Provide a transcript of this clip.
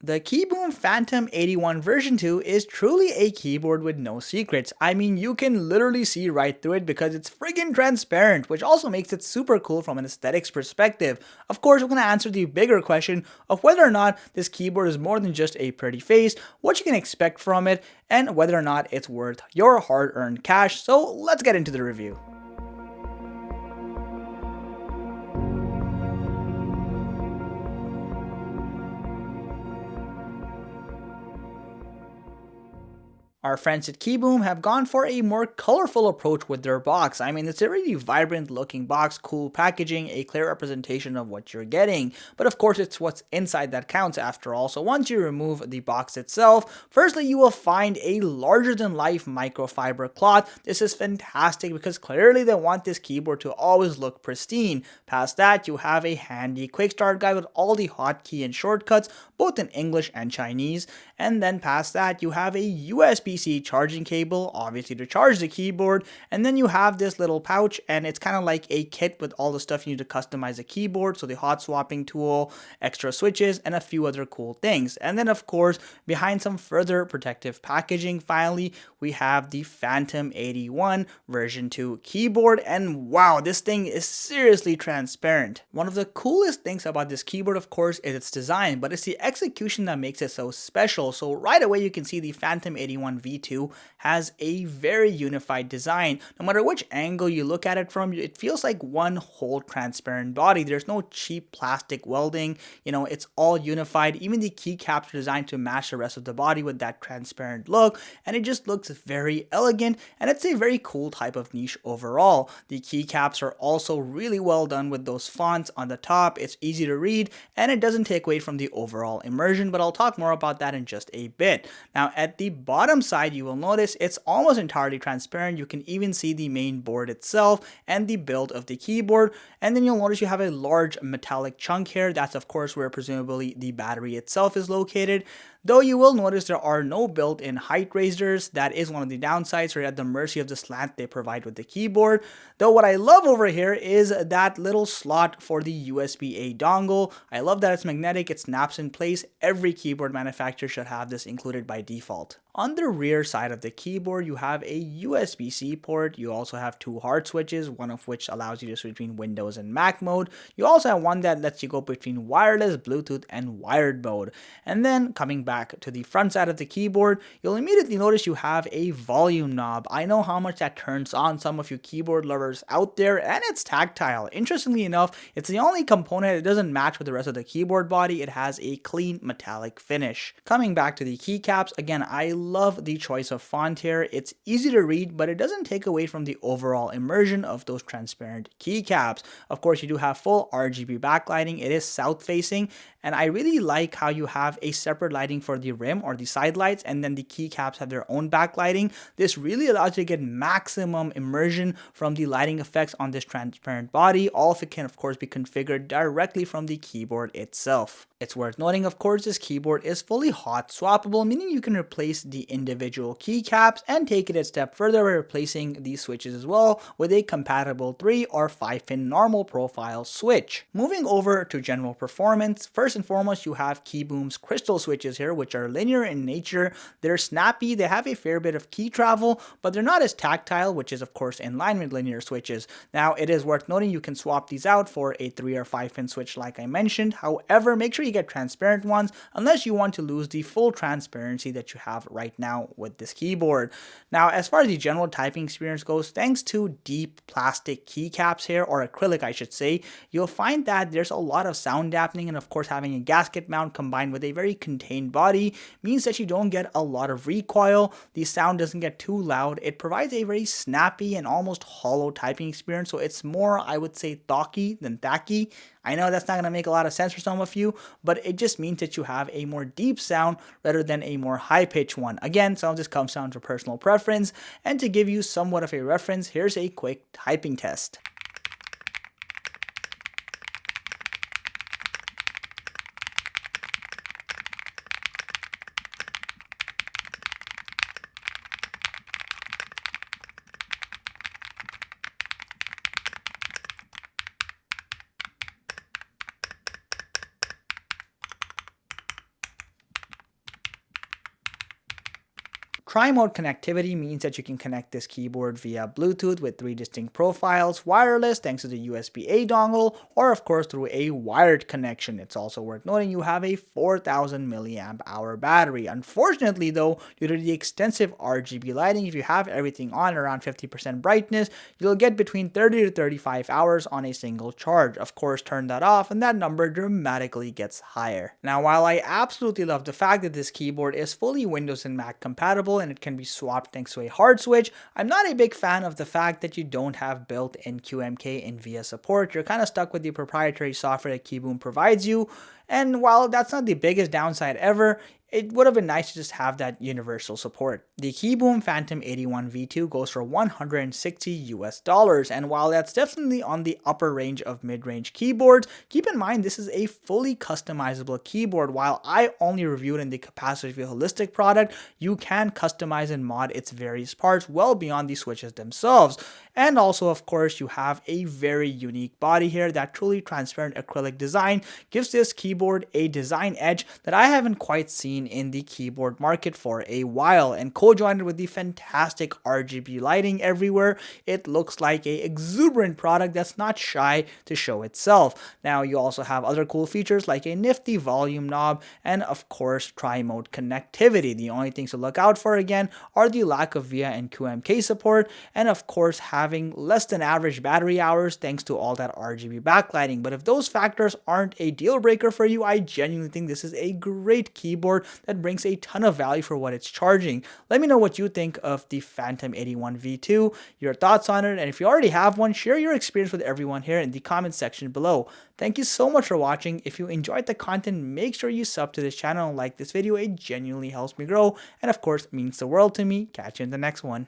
The KiiBoom Phantom 81 version 2 is truly a keyboard with no secrets. I mean, you can literally see right through it because it's friggin' transparent, which also makes it super cool from an aesthetics perspective. Of course, we're gonna answer the bigger question of whether or not this keyboard is more than just a pretty face, what you can expect from it, and whether or not it's worth your hard-earned cash. So let's get into the review. Our friends at KiiBoom have gone for a more colorful approach with their box. I mean, it's a really vibrant looking box, cool packaging, a clear representation of what you're getting. But of course, it's what's inside that counts after all. So once you remove the box itself, firstly, you will find a larger than life microfiber cloth. This is fantastic because clearly they want this keyboard to always look pristine. Past that, you have a handy quick start guide with all the hotkey and shortcuts, both in English and Chinese. And then past that, you have a USB-C charging cable, obviously to charge the keyboard. And then you have this little pouch, and it's kind of like a kit with all the stuff you need to customize a keyboard. So the hot swapping tool, extra switches, and a few other cool things. And then of course, behind some further protective packaging, finally, we have the Phantom 81 version 2 keyboard. And wow, this thing is seriously transparent. One of the coolest things about this keyboard, of course, is its design, but it's the execution that makes it so special. So right away you can see the Phantom 81 V2 has a very unified design. No matter which angle you look at it from, it feels like one whole transparent body. There's no cheap plastic welding, it's all unified. Even the keycaps are designed to match the rest of the body with that transparent look, and it just looks very elegant, and it's a very cool type of niche overall. The keycaps are also really well done with those fonts on the top. It's easy to read, and it doesn't take away from the overall immersion, but I'll talk more about that in just a bit. Now at the bottom side, you will notice it's almost entirely transparent. You can even see the main board itself and the build of the keyboard, and then you'll notice you have a large metallic chunk here. That's of course where presumably the battery itself is located. Though you will notice there are no built-in height raisers. That is one of the downsides. You're at the mercy of the slant they provide with the keyboard. Though what I love over here is that little slot for the USB-A dongle. I love that it's magnetic, it snaps in place. Every keyboard manufacturer should have this included by default. On the rear side of the keyboard, you have a USB-C port. You also have two hard switches, one of which allows you to switch between Windows and Mac mode. You also have one that lets you go between wireless, Bluetooth, and wired mode. And then coming back to the front side of the keyboard, you'll immediately notice you have a volume knob. I know how much that turns on some of you keyboard lovers out there, and it's tactile. Interestingly enough, it's the only component that doesn't match with the rest of the keyboard body. It has a clean metallic finish. Coming back to the keycaps, again, I love the choice of font here. It's easy to read, but it doesn't take away from the overall immersion of those transparent keycaps. Of course, you do have full RGB backlighting. It is south facing, and I really like how you have a separate lighting for the rim or the side lights, and then the keycaps have their own backlighting. This really allows you to get maximum immersion from the lighting effects on this transparent body. All of it can of course be configured directly from the keyboard itself. It's worth noting, of course, this keyboard is fully hot swappable, meaning you can replace the individual keycaps and take it a step further by replacing these switches as well with a compatible 3 or 5-pin normal profile switch. Moving over to general performance, first and foremost, you have KiiBoom's crystal switches here, which are linear in nature. They're snappy, they have a fair bit of key travel, but they're not as tactile, which is of course in line with linear switches. Now, it is worth noting you can swap these out for a 3 or 5-pin switch like I mentioned. However, make sure you get transparent ones unless you want to lose the full transparency that you have right now with this keyboard. Now, as far as the general typing experience goes, thanks to deep plastic keycaps here, or acrylic I should say, you'll find that there's a lot of sound dampening, and of course having a gasket mount combined with a very contained body means that you don't get a lot of recoil. The sound doesn't get too loud. It provides a very snappy and almost hollow typing experience, so it's more, I would say, talky than tacky. I know that's not going to make a lot of sense for some of you, but it just means that you have a more deep sound rather than a more high-pitched one. Again, some of this comes down to personal preference, and to give you somewhat of a reference, here's a quick typing test. Tri-mode connectivity means that you can connect this keyboard via Bluetooth with 3 distinct profiles, wireless thanks to the USB-A dongle, or of course through a wired connection. It's also worth noting you have a 4000 milliamp hour battery. Unfortunately though, due to the extensive RGB lighting, if you have everything on around 50% brightness, you'll get between 30 to 35 hours on a single charge. Of course, turn that off and that number dramatically gets higher. Now, while I absolutely love the fact that this keyboard is fully Windows and Mac compatible and it can be swapped thanks to a hard switch, I'm not a big fan of the fact that you don't have built-in QMK and VIA support. You're kind of stuck with the proprietary software that KiiBoom provides you. And while that's not the biggest downside ever, it would have been nice to just have that universal support. The KiiBoom Phantom 81 V2 goes for $160 and while that's definitely on the upper range of mid-range keyboards, keep in mind this is a fully customizable keyboard. While I only reviewed in the capacity of a holistic product, you can customize and mod its various parts well beyond the switches themselves. And also, of course, you have a very unique body here. That truly transparent acrylic design gives this keyboard a design edge that I haven't quite seen in the keyboard market for a while, and co-joined with the fantastic RGB lighting everywhere, it looks like a exuberant product that's not shy to show itself. Now you also have other cool features like a nifty volume knob and of course tri-mode connectivity. The only things to look out for again are the lack of VIA and QMK support and of course having less than average battery hours thanks to all that RGB backlighting. But if those factors aren't a deal breaker for you, I genuinely think this is a great keyboard that brings a ton of value for what it's charging. Let me know what you think of the Phantom 81 V2, your thoughts on it, and if you already have one, share your experience with everyone here in the comment section below. Thank you so much for watching. If you enjoyed the content, make sure you sub to this channel and like this video. It genuinely helps me grow and of course means the world to me. Catch you in the next one.